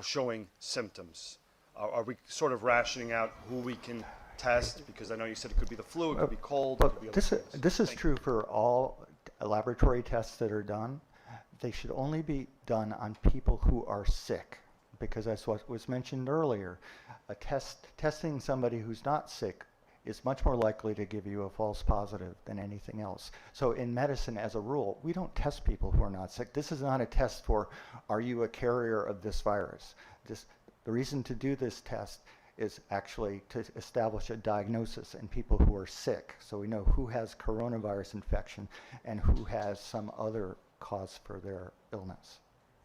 showing symptoms? Are we sort of rationing out who we can test? Because I know you said it could be the flu, it could be cold, it could be But other things. this is Thank true for all laboratory tests that are done. They should only be done on people who are sick, because that's what was mentioned earlier. Testing somebody who's not sick is much more likely to give you a false positive than anything else. So in medicine, as a rule, we don't test people who are not sick. This is not a test for, are you a carrier of this virus? The reason to do this test is actually to establish a diagnosis in people who are sick, so we know who has coronavirus infection and who has some other cause for their illness.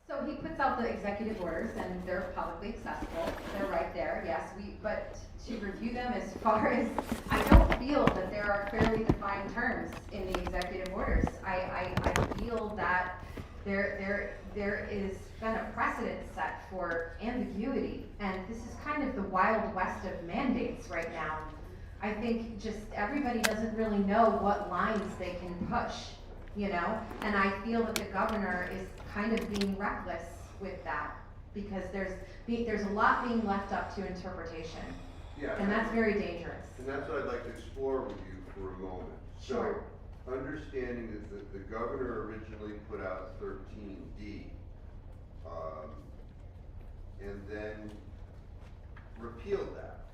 So he puts out the executive orders, and they're publicly accessible. They're right there, yes. But to review them, as far as, I don't feel that there are clearly defined terms in the executive orders. I feel that there is been a precedent set for ambiguity, and this is kind of the Wild West of mandates right now. I think just everybody doesn't really know what lines they can push, you know? And I feel that the governor is kind of being reckless with that, because there's a lot being left up to interpretation. Yeah, and that's very dangerous. And that's what I'd like to explore with you for a moment. Sure. So, understanding that the governor originally put out 13D, and then repealed that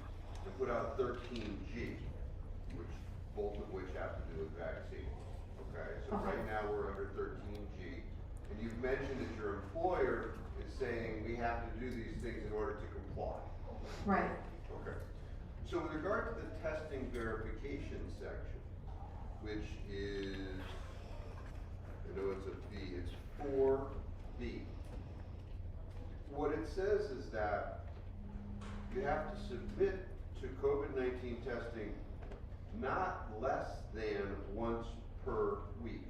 and put out 13G, both of which have to do with vaccines. Okay, so right now we're under 13G, and you've mentioned that your employer is saying we have to do these things in order to comply. Right. Okay. So with regard to the testing verification section, which is, I know it's a B, it's 4B. What it says is that you have to submit to COVID-19 testing not less than once per week.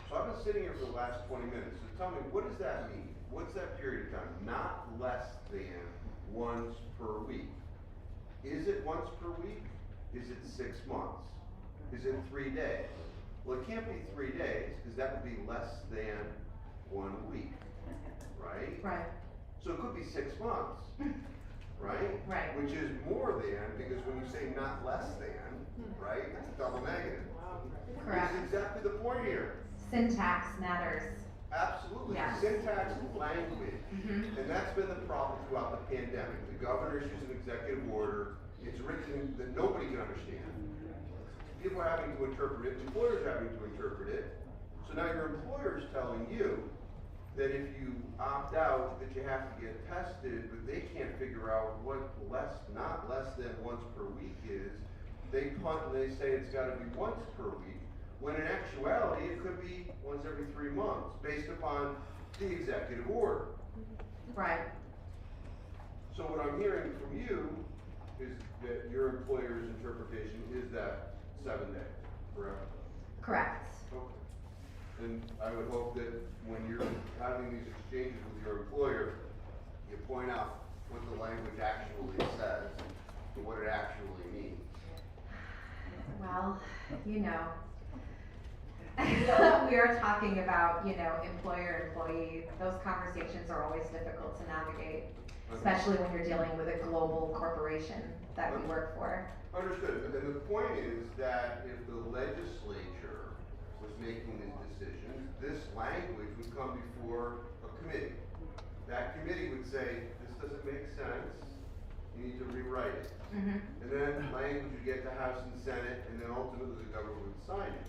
So I've been sitting here for the last 20 minutes, so tell me, what does that mean? What's that period of time? Not less than once per week. Is it once per week? Is it 6 months? Is it 3 days? Well, it can't be 3 days, because that would be less than 1 week, right? Right. So it could be 6 months, right? Right. Which is more than, because when you say not less than, right, it's a double negative. Correct. Which is exactly the point here. Syntax matters. Absolutely. Yes. Syntax language. And that's been the problem throughout the pandemic. The governor issues an executive order. It's written that nobody can understand. People are having to interpret it. Employers are having to interpret it. So now your employer is telling you that if you opt out, that you have to get tested, but they can't figure out what not less than once per week is. They punt and they say it's got to be once per week, when in actuality it could be once every 3 months, based upon the executive order. Right. So what I'm hearing from you is that your employer's interpretation is that 7 days, correct? Correct. Okay. And I would hope that when you're having these exchanges with your employer, you point out what the language actually says and what it actually means. Well, you know, we are talking about, you know, employer, employee. Those conversations are always difficult to navigate, especially when you're dealing with a global corporation that we work for. Understood. And the point is that if the legislature was making these decisions, this language would come before a committee. That committee would say, this doesn't make sense, you need to rewrite it. And then language would get to House and Senate, and then ultimately the government would sign it.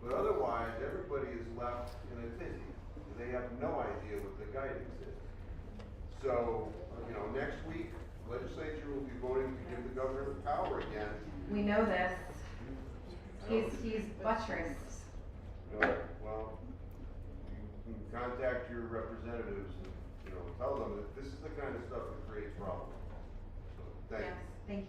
But otherwise, everybody is left in a tizzy. They have no idea what the guidance is. So, you know, next week, legislature will be voting to give the governor the power again. We know this. He's buttressed. Well, you can contact your representatives and, you know, tell them that this is the kind of stuff that creates problems. So, thank you. Yes, thank you.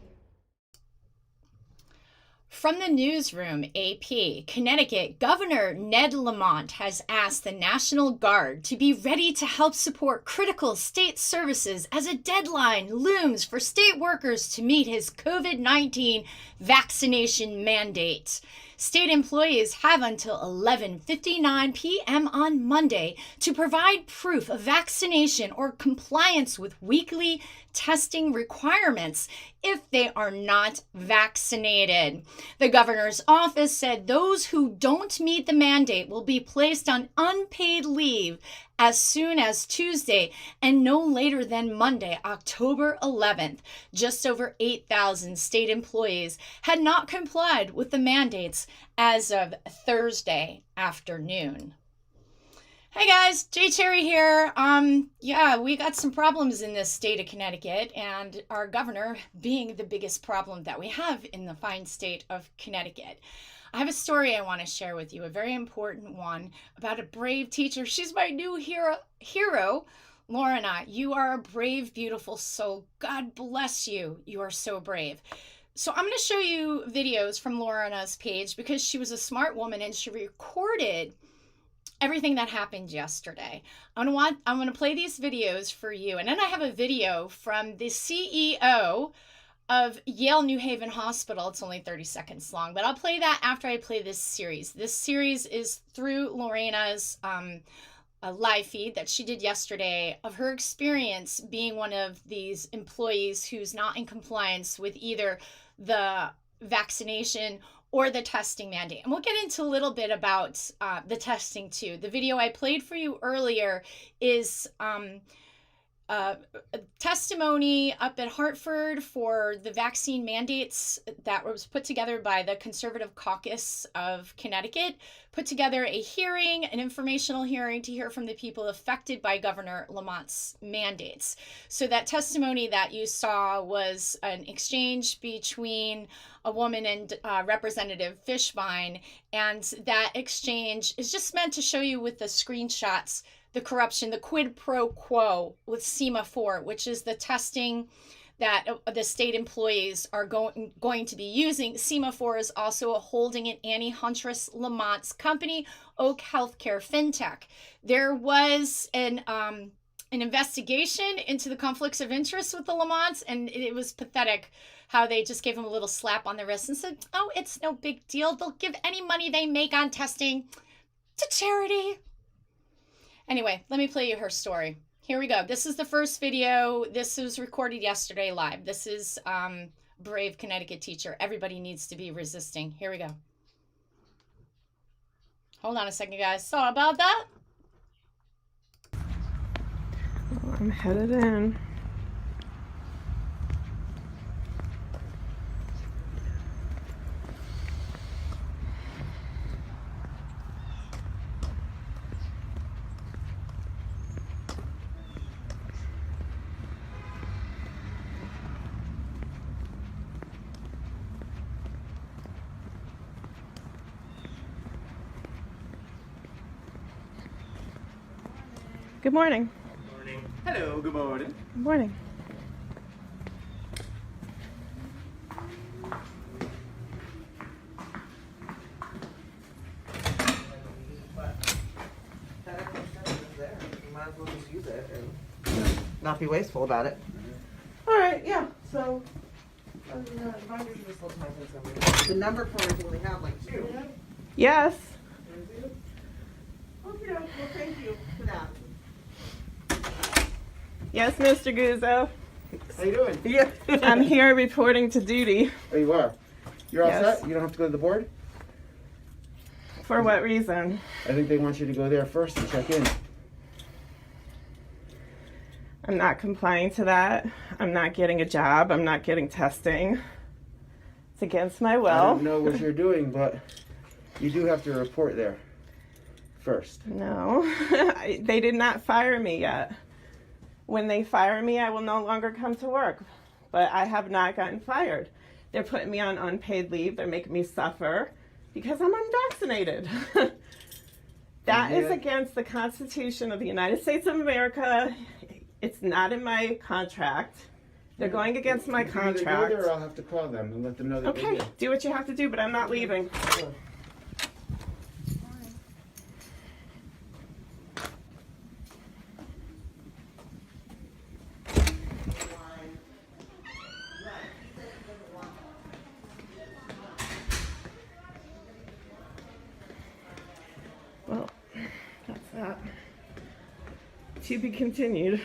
From the newsroom, AP, Connecticut, Governor Ned Lamont has asked the National Guard to be ready to help support critical state services as a deadline looms for state workers to meet his COVID-19 vaccination mandate. State employees have until 11:59 p.m. on Monday to provide proof of vaccination or compliance with weekly testing requirements if they are not vaccinated. The governor's office said those who don't meet the mandate will be placed on unpaid leave as soon as Tuesday and no later than Monday, October 11th. Just over 8,000 state employees had not complied with the mandates as of Thursday afternoon. Hey guys, Jay Cherry here. Yeah, we got some problems in this state of Connecticut, and our governor being the biggest problem that we have in the fine state of Connecticut. I have a story I want to share with you, a very important one, about a brave teacher. She's my new hero, Lorena. You are a brave, beautiful soul. God bless you. You are so brave. So I'm going to show you videos from Lorena's page because she was a smart woman and she recorded everything that happened yesterday. I'm going to play these videos for you. And then I have a video from the CEO of Yale New Haven Hospital. It's only 30 seconds long, but I'll play that after I play this series. This series is through Lorena's a live feed that she did yesterday of her experience being one of these employees who's not in compliance with either the vaccination or the testing mandate. And we'll get into a little bit about the testing too. The video I played for you earlier is a testimony up at Hartford for the vaccine mandates that was put together by the Conservative Caucus of Connecticut, put together a hearing, an informational hearing to hear from the people affected by Governor Lamonts' mandates. So that testimony that you saw was an exchange between a woman and Representative Fishbein, and that exchange is just meant to show you with the screenshots the corruption, the quid pro quo with SEMA4, which is the testing that the state employees are going to be using. SEMA4 is also a holding an Annie Huntress Lamonts company, Oak Healthcare FinTech. There was an investigation into the conflicts of interest with the Lamonts, and it was pathetic how they just gave him a little slap on the wrist and said, oh, it's no big deal. They'll give any money they make on testing to charity. Anyway, let me play you her story. Here we go. This is the first video. This was recorded yesterday live. This is brave Connecticut teacher. Everybody needs to be resisting. Here we go. Hold on a second, guys. Sorry about that. I'm headed in. Good morning. Hello, good morning. Good morning. You might as well just use it and not be wasteful about it. All right, yeah. So, The number forms only have like 2. yes. Okay, well, thank you for that. Yes, Mr. Guzzo. How you doing? Yeah. I'm here reporting to duty. Oh, you are? You're all Yes. set? You don't have to go to the board? For what reason? I think they want you to go there first and check in. I'm not complying to that. I'm not getting a job. I'm not getting testing. It's against my will. I don't know what you're doing, but you do have to report there first. No, they did not fire me yet. When they fire me, I will no longer come to work. But I have not gotten fired. They're putting me on unpaid leave. They're making me suffer because I'm unvaccinated. That is Yeah. against the Constitution of the United States of America. It's not in my contract. They're going against my You can either contract. go there or I'll have to call them and let them know that they Okay, did. do what you have to do, but I'm not leaving. To be continued.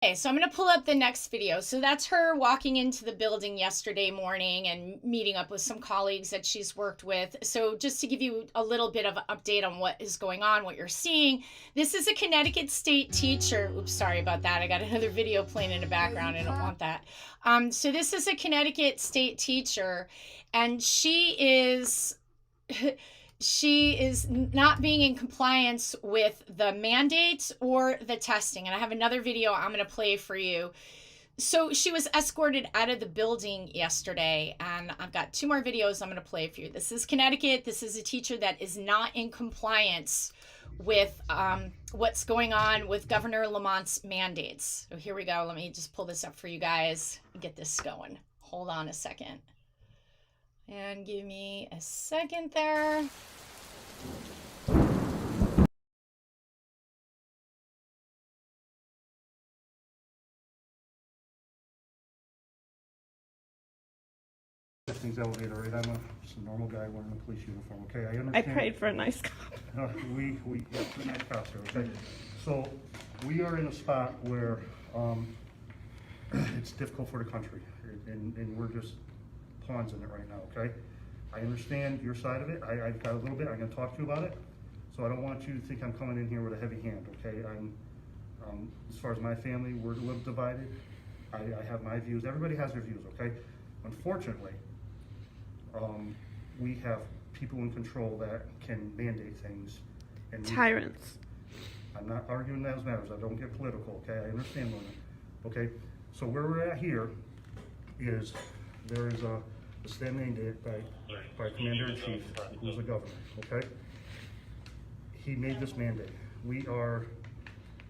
Okay, so I'm going to pull up the next video. So that's her walking into the building yesterday morning and meeting up with some colleagues that she's worked with. So just to give you a little bit of an update on what is going on, what you're seeing, this is a Connecticut state teacher. Oops, sorry about that. I got another video playing in the background. I don't want that. So this is a Connecticut state teacher, and she is not being in compliance with the mandates or the testing. And I have another video I'm going to play for you. So she was escorted out of the building yesterday, and I've got 2 more videos I'm going to play for you. This is Connecticut. This is a teacher that is not in compliance with what's going on with Governor Lamont's mandates. So here we go. Let me just pull this up for you guys and get this going. Hold on a second. And give me a second there. Things elevator, right? I'm just a normal guy wearing a police uniform, okay? I I understand. prayed for a nice cop. We yeah, pretty nice cops here, okay? So, we are in a spot where, it's difficult for the country, and we're just pawns in it right now, okay? I understand your side of it. I've got a little bit. I'm gonna talk to you about it. So I don't want you to think I'm coming in here with a heavy hand, okay? As far as my family, we're a little divided. I have my views. Everybody has their views, okay? Unfortunately, we have people in control that can mandate things. And Tyrants. I'm not arguing those matters. I don't get political, okay? I understand women, okay? So where we're at here is there is a stand mandate by Commander-in-Chief, who's the governor, okay? He made this mandate. We are,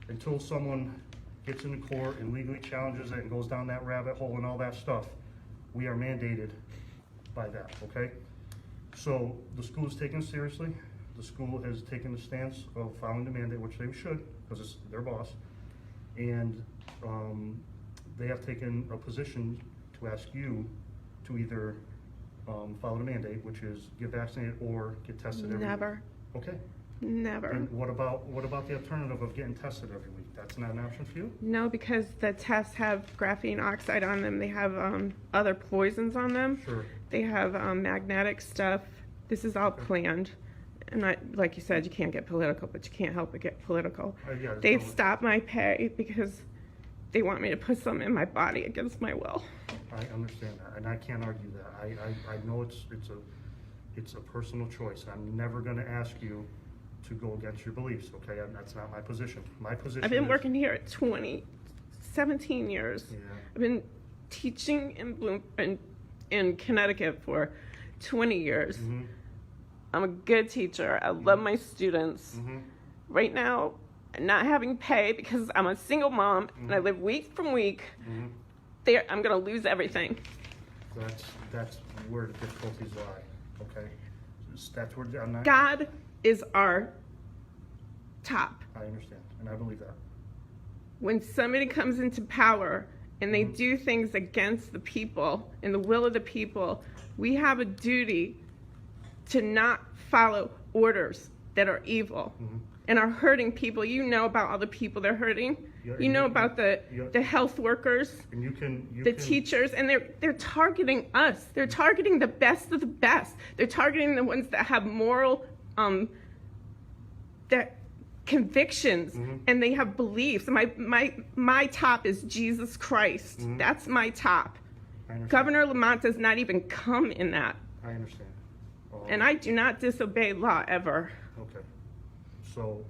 until someone gets into court and legally challenges it and goes down that rabbit hole and all that stuff, we are mandated by that, okay? So the school is taken seriously. The school has taken the stance of following the mandate, which they should, because it's their boss. And they have taken a position to ask you to either follow the mandate, which is get vaccinated or get tested every Never. week. Okay. Never. And what about the alternative of getting tested every week? That's not an option for you? No, because the tests have graphene oxide on them. They have other poisons on them. Sure. They have magnetic stuff. This is all planned. And like you said, you can't get political, but you can't help but get political. Yeah, They've no. stopped my pay because they want me to put something in my body against my will. I understand that, and I can't argue that. I know it's a personal choice. I'm never gonna ask you to go against your beliefs, okay? That's not my position. My position I've been is- working here at 17 years. Yeah. I've been teaching in Connecticut for 20 years. Mhm. I'm a good teacher. I love my students. Mhm. Right now, I'm not having pay because I'm a single mom and I live week from week. Mhm. I'm going to lose everything. That's where the difficulties lie, okay? That's where, I'm not. God is our top. I understand, and I believe that. When somebody comes into power and they do things against the people and the will of the people, we have a duty to not follow orders that are evil and are hurting people. You know about all the people they're hurting. Yeah, You know you- about the health workers, And you can. the teachers, and they're targeting us. They're targeting the best of the best. They're targeting the ones that have moral that convictions and they have beliefs. My top is Jesus Christ. That's my top. I understand. Governor Lamont does not even come in that. I understand. And I do not disobey law ever. Okay. So,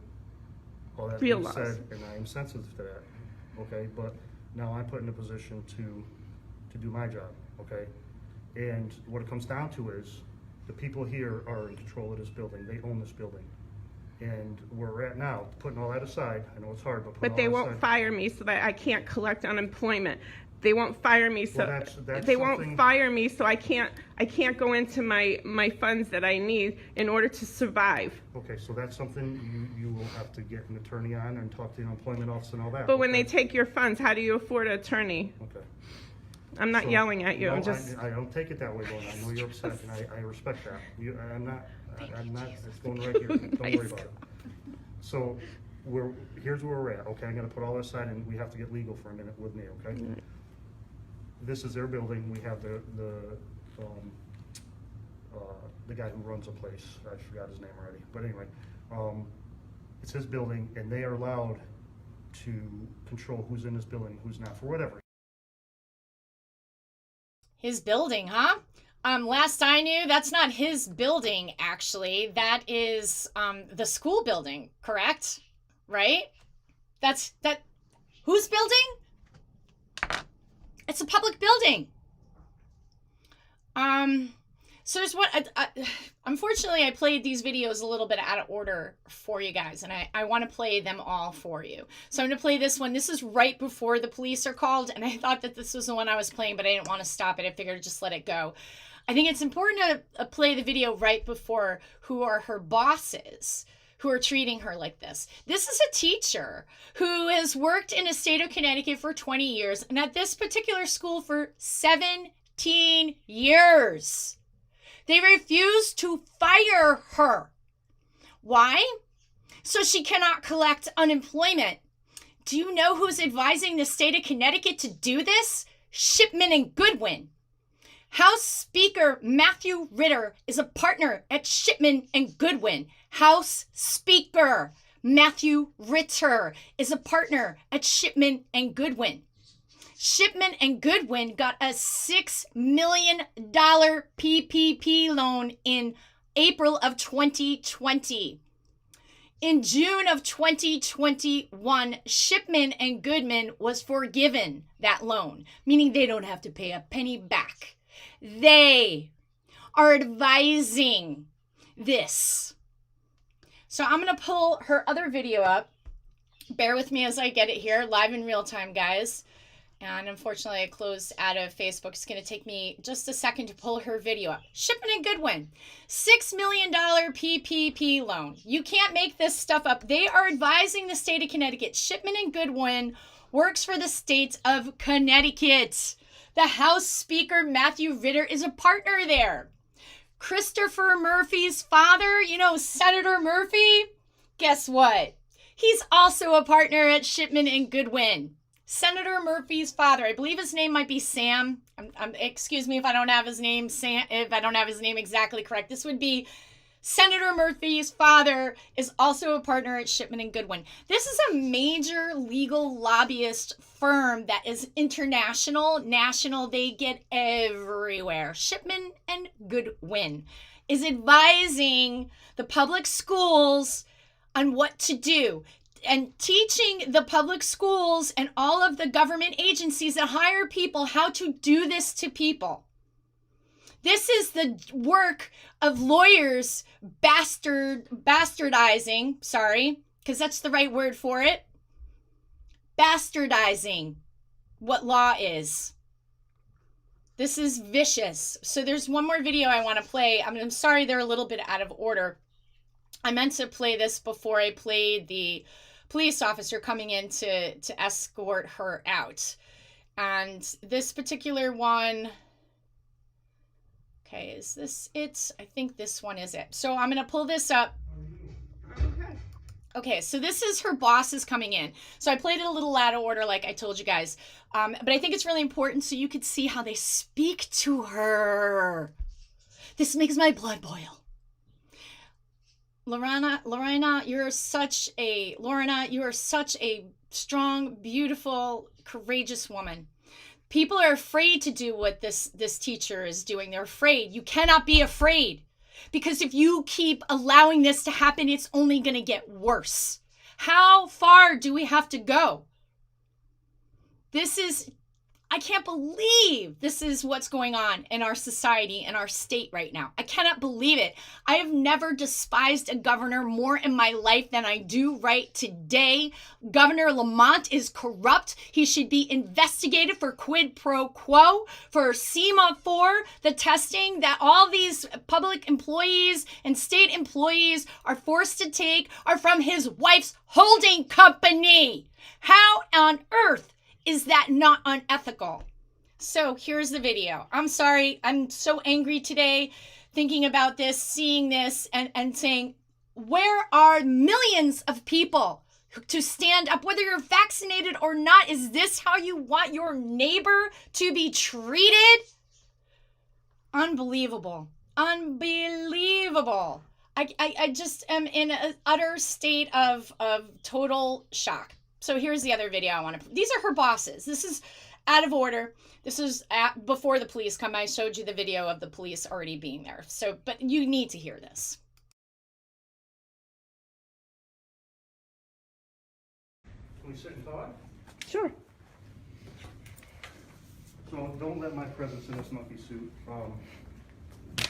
all that Real being laws. said, and I am sensitive to that, okay? But now I'm put in a position to do my job, okay? And what it comes down to is the people here are in control of this building. They own this building. And where we're at now, putting all that aside, I know it's hard, but putting But they all that won't aside, fire me so that I can't collect unemployment. They won't fire me so Well, that's they something- won't fire me so I can't go into my funds that I need in order to survive. Okay, so that's something you will have to get an attorney on and talk to the unemployment office and all that. But when they okay? take your funds, how do you afford an attorney? Okay. I'm not So- yelling at you. No, I'm just I don't take it that way, Lorna. I know you're upset, and I respect that. I'm not, it's going right here. Don't worry about it. So, here's where we're at, okay? I'm gonna put all this aside and we have to get legal for a minute with me, okay? This is their building. We have the guy who runs the place. I forgot his name already. But anyway, it's his building, and they are allowed to control who's in this building, who's not, for whatever. His building, huh? Last I knew, that's not his building, actually. That is the school building, correct? Right? Whose building? It's a public building. So there's unfortunately, I played these videos a little bit out of order for you guys, and I want to play them all for you. So I'm going to play this one. This is right before the police are called, and I thought that this was the one I was playing, but I didn't want to stop it. I figured I'd just let it go. I think it's important to play the video right before who are her bosses who are treating her like this. This is a teacher who has worked in a state of Connecticut for 20 years, and at this particular school for 17 years. They refuse to fire her. Why? So she cannot collect unemployment. Do you know who's advising the state of Connecticut to do this? Shipman and Goodwin. House Speaker Matthew Ritter is a partner at Shipman and Goodwin. House Speaker Matthew Ritter is a partner at Shipman and Goodwin. Shipman and Goodwin got a $6 million PPP loan in April of 2020. In June of 2021, Shipman and Goodwin was forgiven that loan, meaning they don't have to pay a penny back. They are advising this. So I'm going to pull her other video up. Bear with me as I get it here, live in real time, guys. And unfortunately, I closed out of Facebook. It's going to take me just a second to pull her video up. Shipman and Goodwin, $6 million PPP loan. You can't make this stuff up. They are advising the state of Connecticut. Shipman and Goodwin works for the state of Connecticut. The House Speaker, Matthew Ritter, is a partner there. Christopher Murphy's father, you know, Senator Murphy, guess what? He's also a partner at Shipman and Goodwin. Senator Murphy's father, I believe his name might be Sam. Excuse me if I don't have his name, if I don't have his name exactly correct. This would be Senator Murphy's father is also a partner at Shipman and Goodwin. This is a major legal lobbyist firm that is international, national. They get everywhere. Shipman and Goodwin is advising the public schools on what to do and teaching the public schools and all of the government agencies that hire people how to do this to people. This is the work of lawyers bastardizing, sorry, because that's the right word for it, bastardizing what law is. This is vicious. So there's one more video I want to play. I'm sorry they're a little bit out of order. I meant to play this before I played the police officer coming in to escort her out. And this particular one, okay, is this it? I think this one is it. So I'm going to pull this up. Okay, so this is her bosses coming in. So I played it a little out of order like I told you guys. But I think it's really important so you could see how they speak to her. This makes my blood boil. Lorena, you are such a strong, beautiful, courageous woman. People are afraid to do what this teacher is doing. They're afraid. You cannot be afraid, because if you keep allowing this to happen, it's only going to get worse. How far do we have to go? I can't believe this is what's going on in our society and our state right now. I cannot believe it. I have never despised a governor more in my life than I do right today. Governor Lamont is corrupt. He should be investigated for quid pro quo, for SEMA4, the testing that all these public employees and state employees are forced to take are from his wife's holding company. How on earth is that not unethical? So here's the video. I'm sorry. I'm so angry today thinking about this, seeing this, and saying, where are millions of people to stand up, whether you're vaccinated or not. Is this how you want your neighbor to be treated? Unbelievable. Unbelievable. I just am in an utter state of total shock. So here's the other video I want to, these are her bosses. This is out of order. This is before the police come. I showed you the video of the police already being there. So, but you need to hear this. Can we sit and talk? Sure. So don't let my presence in this monkey suit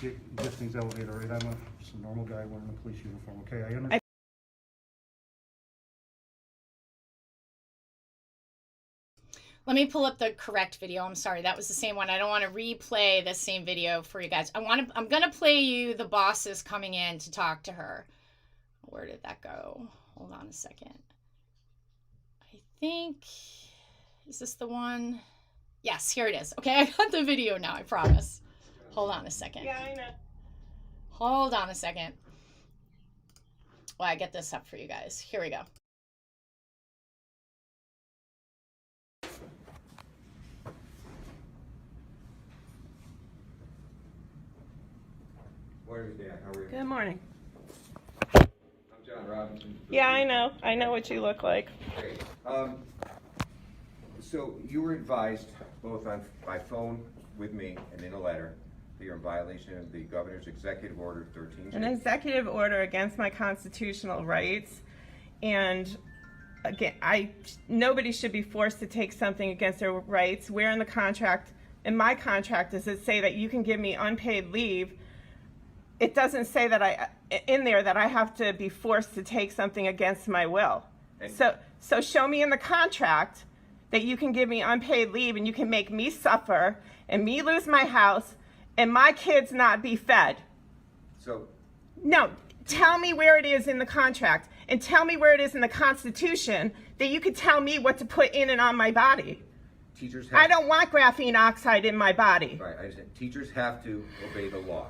get things elevated, all right? I'm just a normal guy wearing a police uniform, okay? I understand. Let me pull up the correct video. I'm sorry, that was the same one. I don't want to replay the same video for you guys. I'm gonna play you the bosses coming in to talk to her. Where did that go? Hold on a second. I think, is this the one? Yes, here it is. Okay, I got the video now, I promise. Hold on a second. Yeah, I know. Hold on a second. Well, I get this up for you guys. Here we go. Morning, Dan. How are you? Good morning. I'm John Robinson. Yeah, I know. I know what you look like. Great. So you were advised both by phone with me and in a letter that you're in violation of the governor's executive order 13. An executive order against my constitutional rights, and again, nobody should be forced to take something against their rights. Where in the contract, in my contract, does it say that you can give me unpaid leave? It doesn't say that in there that I have to be forced to take something against my will. So show me in the contract that you can give me unpaid leave and you can make me suffer and me lose my house and my kids not be fed. So No, tell me where it is in the contract and tell me where it is in the Constitution that you could tell me what to put in and on my body. teachers I don't want graphene oxide in my body. Right. I said teachers have to obey the law.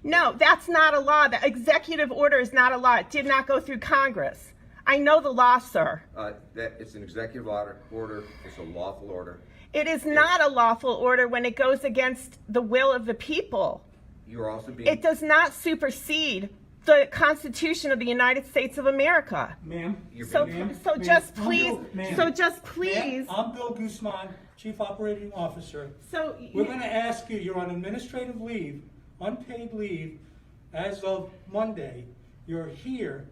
No, that's not a law. The executive order is not a law. It did not go through Congress. I know the law, sir. That it's an executive order. It's a lawful order. It is not a lawful order when it goes against the will of the people. You're also being. It does not supersede the Constitution of the United States of America. Ma'am. So Ma'am, just I'm please, Bill- ma'am. so just please. Ma'am, I'm Bill Guzman, Chief Operating Officer. So We're going to ask you, you're on administrative leave, unpaid leave, as of Monday. You're here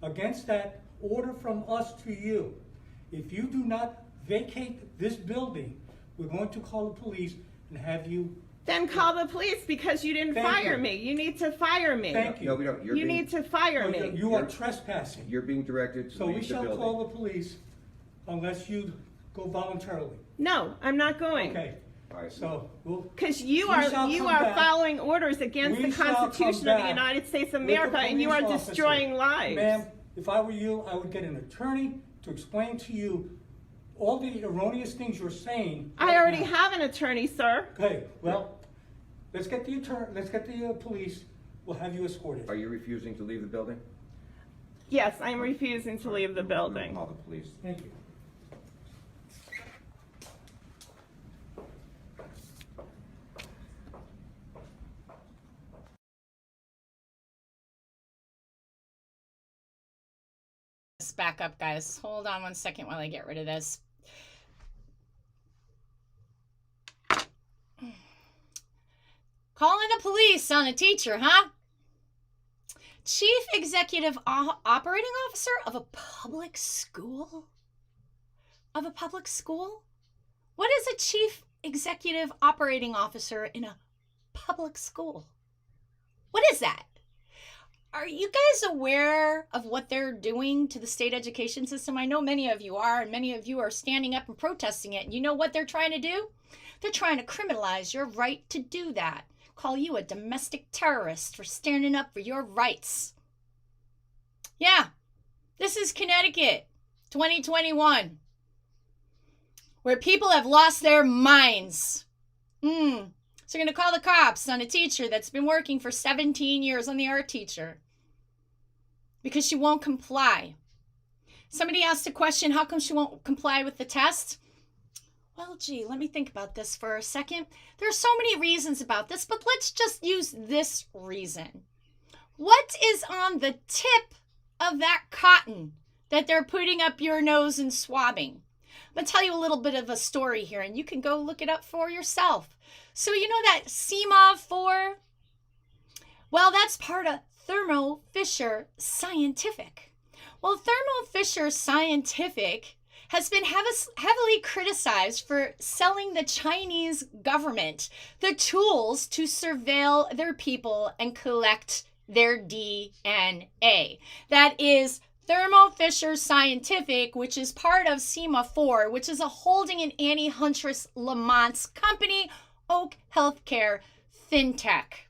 against that order from us to you. If you do not vacate this building, we're going to call the police and have you. then call the police because you didn't Thank fire you. me. You need to fire me. Thank you. No, we don't. You're You being, need to fire me. You are trespassing. You're being directed to So we leave the shall building. call the police unless you go voluntarily. No, I'm not going. Okay, All right. so we'll. Because you We shall are come back. following orders against We the shall come Constitution of the back United States of with the America, and you are police officer. destroying lives. Ma'am, if I were you, I would get an attorney to explain to you all the erroneous things you're saying. I right already now. have an attorney, sir. Okay, well, let's get the attorney, let's get the police, we'll have you escorted. Are you refusing to leave the building? Yes, I'm refusing to leave the building. Call the police. Thank you. Let's back up, guys. Hold on one second while I get rid of this. Calling the police on a teacher, huh? Chief Executive Operating Officer of a public school? Of a public school? What is a Chief Executive Operating Officer in a public school? What is that? Are you guys aware of what they're doing to the state education system? I know many of you are, and many of you are standing up and protesting it. And you know what they're trying to do? They're trying to criminalize your right to do that. Call you a domestic terrorist for standing up for your rights. Yeah, this is Connecticut, 2021, where people have lost their minds. So you're going to call the cops on a teacher that's been working for 17 years, on the art teacher, because she won't comply. Somebody asked a question, how come she won't comply with the test? Well, gee, let me think about this for a second. There are so many reasons about this, but let's just use this reason. What is on the tip of that cotton that they're putting up your nose and swabbing? I'm going to tell you a little bit of a story here, and you can go look it up for yourself. So you know that CMOV 4? Well, that's part of Thermo Fisher Scientific. Well, Thermo Fisher Scientific has been heavily criticized for selling the Chinese government the tools to surveil their people and collect their DNA. That is Thermo Fisher Scientific, which is part of CMA 4, which is a holding and anti-Huntress Lamonts company, Oak Healthcare FinTech.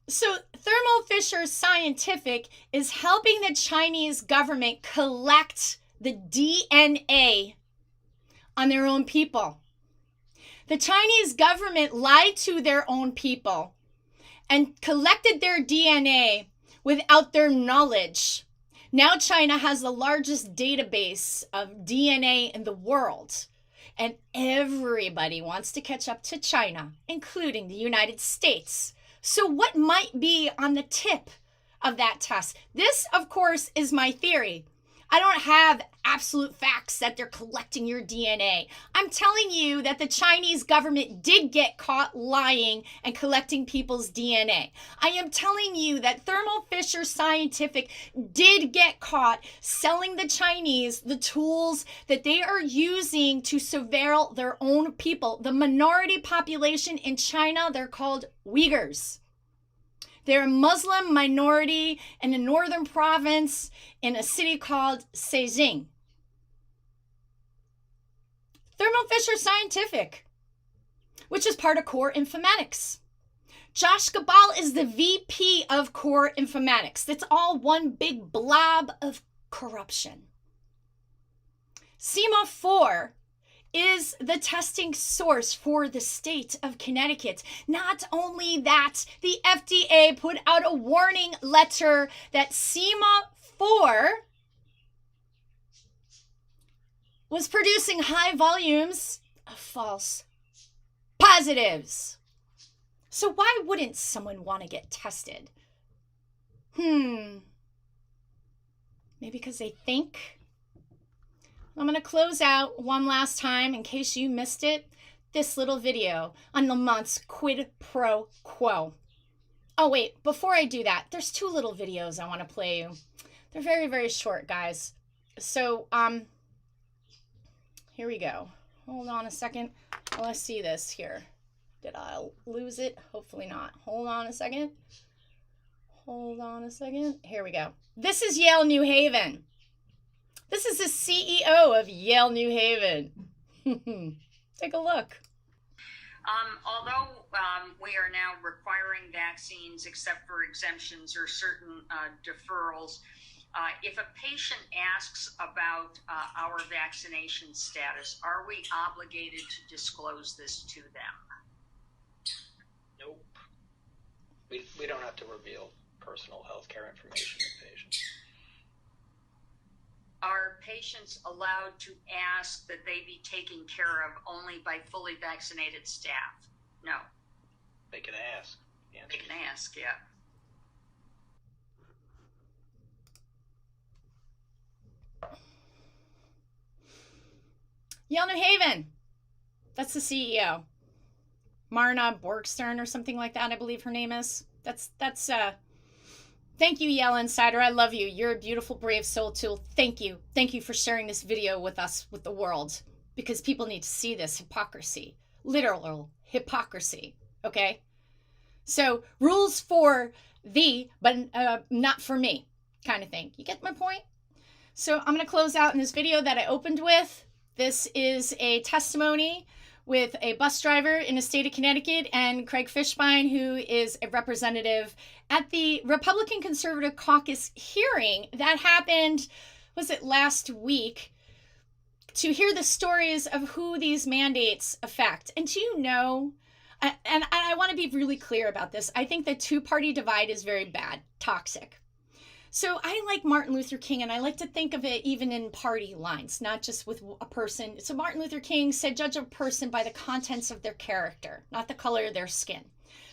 So Thermo Fisher Scientific is helping the Chinese government collect the DNA on their own people. The Chinese government lied to their own people and collected their DNA without their knowledge. Now China has the largest database of DNA in the world, and everybody wants to catch up to China, including the United States. So what might be on the tip of that test? This, of course, is my theory. I don't have absolute facts that they're collecting your DNA. I'm telling you that the Chinese government did get caught lying and collecting people's DNA. I am telling you that Thermo Fisher Scientific did get caught selling the Chinese the tools that they are using to surveil their own people. The minority population in China, they're called Uyghurs. They're a Muslim minority in a northern province in a city called Beijing. Thermo Fisher Scientific, which is part of Core Informatics. Josh Gabal is the VP of Core Informatics. That's all one big blob of corruption. CMA 4 is the testing source for the state of Connecticut. Not only that, the FDA put out a warning letter that CMA 4 was producing high volumes of false positives. So why wouldn't someone want to get tested? Maybe because they think. I'm going to close out one last time in case you missed it. This little video on Lamont's quid pro quo. Oh wait, before I do that, there's two little videos I want to play you. They're very, very short, guys. So, here we go. Hold on a second. Well, I see this here. Did I lose it? Hopefully not. Hold on a second. Hold on a second. Here we go. This is Yale New Haven. This is the CEO of Yale New Haven. Take a look. Although we are now requiring vaccines except for exemptions or certain deferrals, if a patient asks about our vaccination status, are we obligated to disclose this to them? Nope. We don't have to reveal personal health care information to patients. Are patients allowed to ask that they be taken care of only by fully vaccinated staff? No. They can ask. They can ask, yeah. Yale New Haven. That's the CEO. Marna Borgstern or something like that, I believe her name is. Thank you, Yale Insider. I love you. You're a beautiful, brave soul, too. Thank you. Thank you for sharing this video with us, with the world, because people need to see this hypocrisy. Literal hypocrisy, okay? So, rules for thee, but not for me, kind of thing. You get my point? So, I'm going to close out in this video that I opened with. This is a testimony with a bus driver in the state of Connecticut and Craig Fishbein, who is a representative at the Republican Conservative Caucus hearing that happened, was it last week, to hear the stories of who these mandates affect. And do you know, and I want to be really clear about this, I think the two-party divide is very bad, toxic. So I like Martin Luther King, and I like to think of it even in party lines, not just with a person. So Martin Luther King said, judge a person by the contents of their character, not the color of their skin.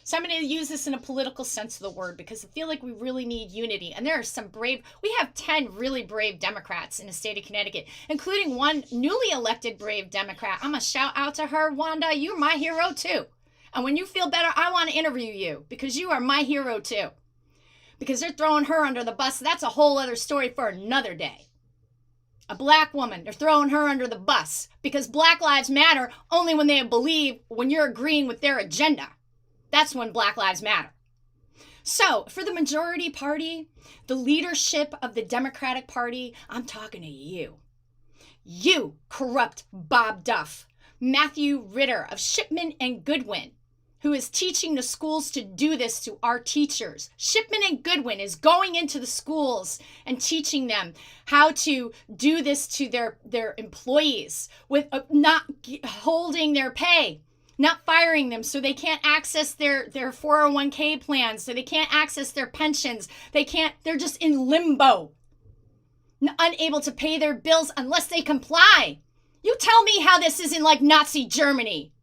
So I'm going to use this in a political sense of the word because I feel like we really need unity. And there are some we have 10 really brave Democrats in the state of Connecticut, including one newly elected brave Democrat. I'm going to shout out to her, Wanda, you're my hero too. And when you feel better, I want to interview you because you are my hero too. Because they're throwing her under the bus. That's a whole other story for another day. A black woman, they're throwing her under the bus because Black Lives Matter only when they believe, when you're agreeing with their agenda. That's when Black Lives Matter. So, for the majority party, the leadership of the Democratic Party, I'm talking to you. You corrupt Bob Duff, Matthew Ritter of Shipman and Goodwin, who is teaching the schools to do this to our teachers. Shipman and Goodwin is going into the schools and teaching them how to do this to their employees with not holding their pay. Not firing them so they can't access their 401k plans, so they can't access their pensions. They're just in limbo, unable to pay their bills unless they comply. You tell me how this isn't like Nazi Germany.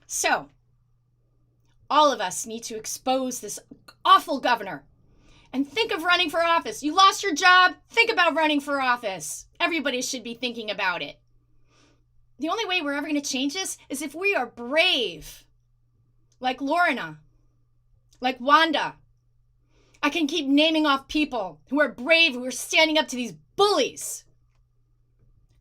So, all of us need to expose this awful governor and think of running for office. You lost your job, think about running for office. Everybody should be thinking about it. The only way we're ever going to change this is if we are brave, like Lorna, like Wanda. I can keep naming off people who are brave, who are standing up to these bullies.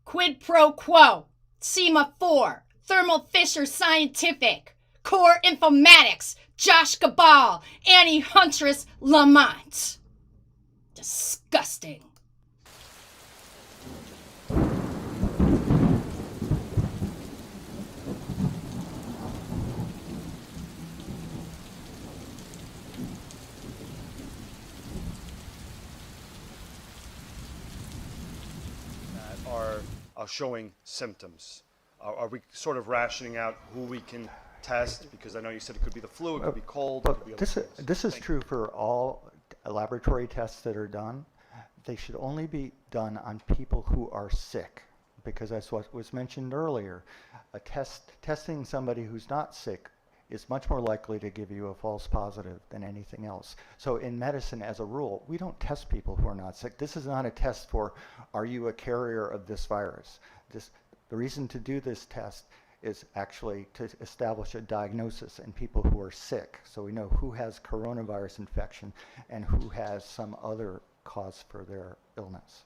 Quid pro quo, SEMA4, Thermo Fisher Scientific, Core Informatics, Josh Cabal, Annie Huntress Lamont. Disgusting. Are showing symptoms? Are we sort of rationing out who we can test? Because I know you said it could be the flu, it could be cold, it could be other things. This is true for all laboratory tests that are done. They should only be done on people who are sick, because as what was mentioned earlier, testing somebody who's not sick is much more likely to give you a false positive than anything else. So in medicine, as a rule, we don't test people who are not sick. This is not a test for, are you a carrier of this virus? The reason to do this test is actually to establish a diagnosis in people who are sick. So we know who has coronavirus infection and who has some other cause for their illness.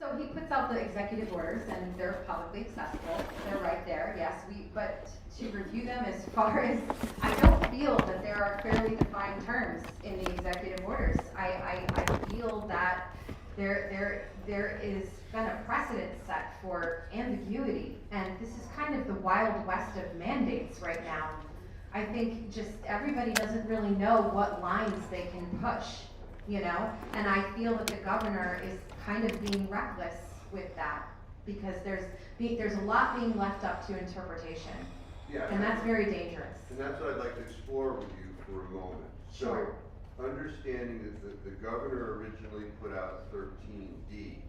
So he puts out the executive orders, and they're publicly accessible. They're right there, yes. But to review them, as far as I don't feel that there are clearly defined terms in the executive orders. I feel that there is been a precedent set for ambiguity, and this is kind of the Wild West of mandates right now. I think just everybody doesn't really know what lines they can push, you know? And I feel that the governor is kind of being reckless with that because there's a lot being left up to interpretation. Yeah, and that's very dangerous. And that's what I'd like to explore with you for a moment. Sure. So, understanding that the governor originally put out 13D,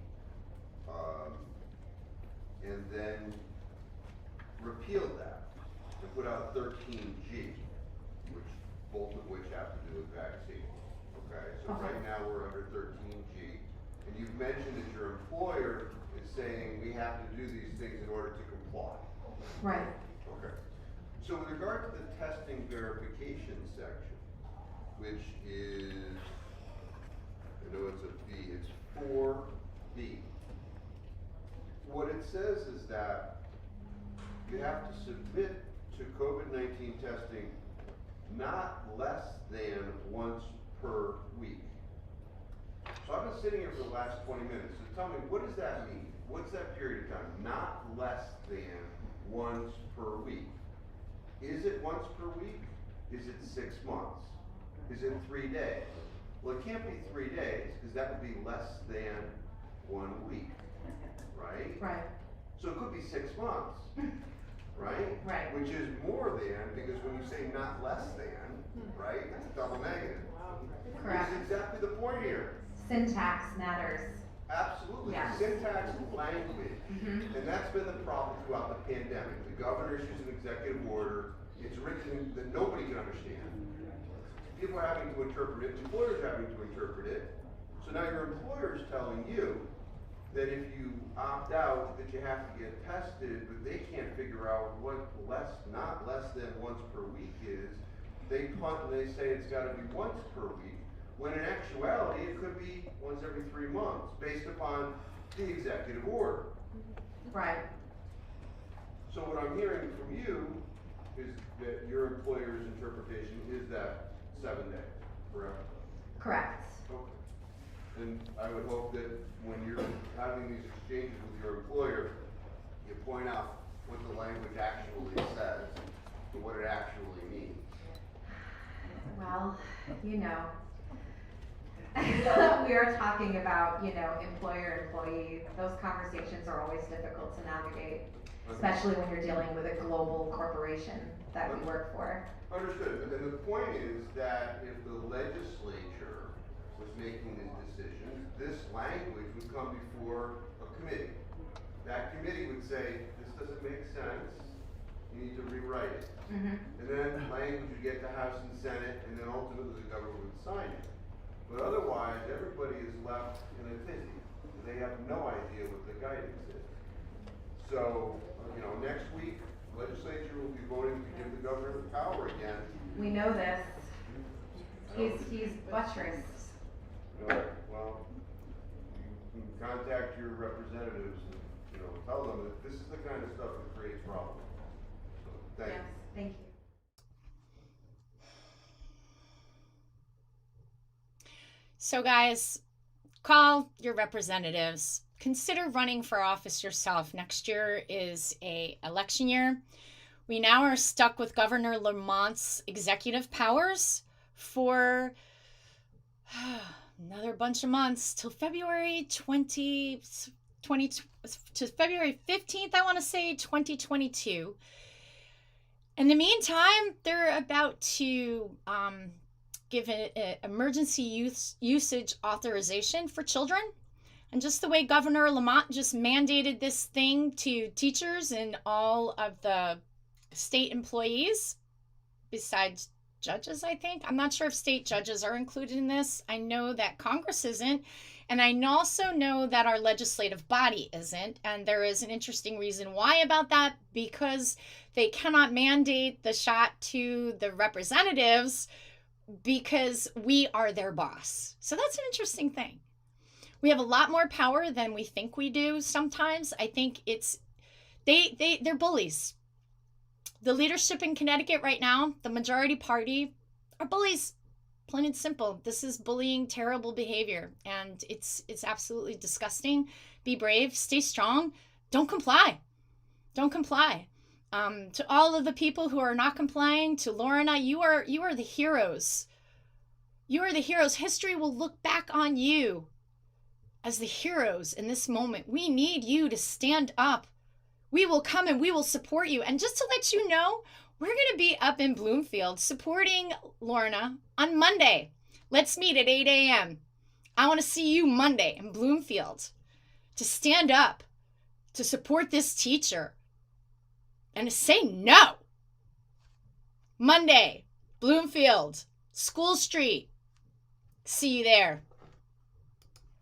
and then repealed that and put out 13G, both of which have to do with vaccine. Okay, so right now we're under 13G, and you've mentioned that your employer is saying we have to do these things in order to comply. Right. Okay. So with regard to the testing verification section, which is, I know it's a B, it's 4B. What it says is that you have to submit to COVID-19 testing not less than once per week. So I've been sitting here for the last 20 minutes, so tell me, what does that mean? What's that period of time? Not less than once per week. Is it once per week? Is it 6 months? Is it 3 days? Well, it can't be 3 days, because that would be less than 1 week, right? Right. So it could be 6 months, right? Right. Which is more than, because when you say not less than, right, it's a double negative. Correct. Which is exactly the point here. syntax matters. Absolutely, Yes. syntax, language, Mhm. and that's been the problem throughout the pandemic. The governor issues an executive order, it's written that nobody can understand. People are having to interpret it, employers are having to interpret it. So now your employer is telling you that if you opt out, that you have to get tested, but they can't figure out what not less than once per week is. They punt and they say it's gotta be once per week, when in actuality, it could be once every 3 months, based upon the executive order. Right. So what I'm hearing from you is that your employer's interpretation is that 7 days, correct? Correct. Okay. And I would hope that when you're having these exchanges with your employer, you point out what the language actually says, and what it actually means. Well, you know, we are talking about, you know, employer, employee. Those conversations are always difficult to navigate, especially when you're dealing with a global corporation that we work for. Understood, and the point is that if the legislature was making these decisions, this language would come before a committee. That committee would say, this doesn't make sense, you need to rewrite it. Mm-hmm. And then language would get to House and Senate, and then ultimately the government would sign it. But otherwise, everybody is left in a tizzy. They have no idea what the guidance is. So, you know, next week, legislature will be voting to give the governor the power again. We know this. He's buttress. Well, you can contact your representatives and, you know, tell them that this is the kind of stuff that creates problems. So, thank you. Yes, thank you. So guys, call your representatives. Consider running for office yourself. Next year is an election year. We now are stuck with Governor Lamont's executive powers for another bunch of months till February 20 to February 15th, I want to say, 2022. In the meantime, they're about to give an emergency usage authorization for children. And just the way Governor Lamont just mandated this thing to teachers and all of the state employees, besides judges, I think. I'm not sure if state judges are included in this. I know that Congress isn't. And I also know that our legislative body isn't. And there is an interesting reason why about that, because they cannot mandate the shot to the representatives because we are their boss. So that's an interesting thing. We have a lot more power than we think we do sometimes. I think it's, they're bullies. The leadership in Connecticut right now, the majority party, are bullies. Plain and simple. This is bullying, terrible behavior, and it's absolutely disgusting. Be brave, stay strong, don't comply. Don't comply. To all of the people who are not complying, to Lorna, you are the heroes. You are the heroes. History will look back on you as the heroes in this moment. We need you to stand up. We will come and we will support you. And just to let you know, we're going to be up in Bloomfield supporting Lorna on Monday. Let's meet at 8 a.m. I want to see you Monday in Bloomfield to stand up, to support this teacher, and to say no. Monday, Bloomfield, School Street. See you there.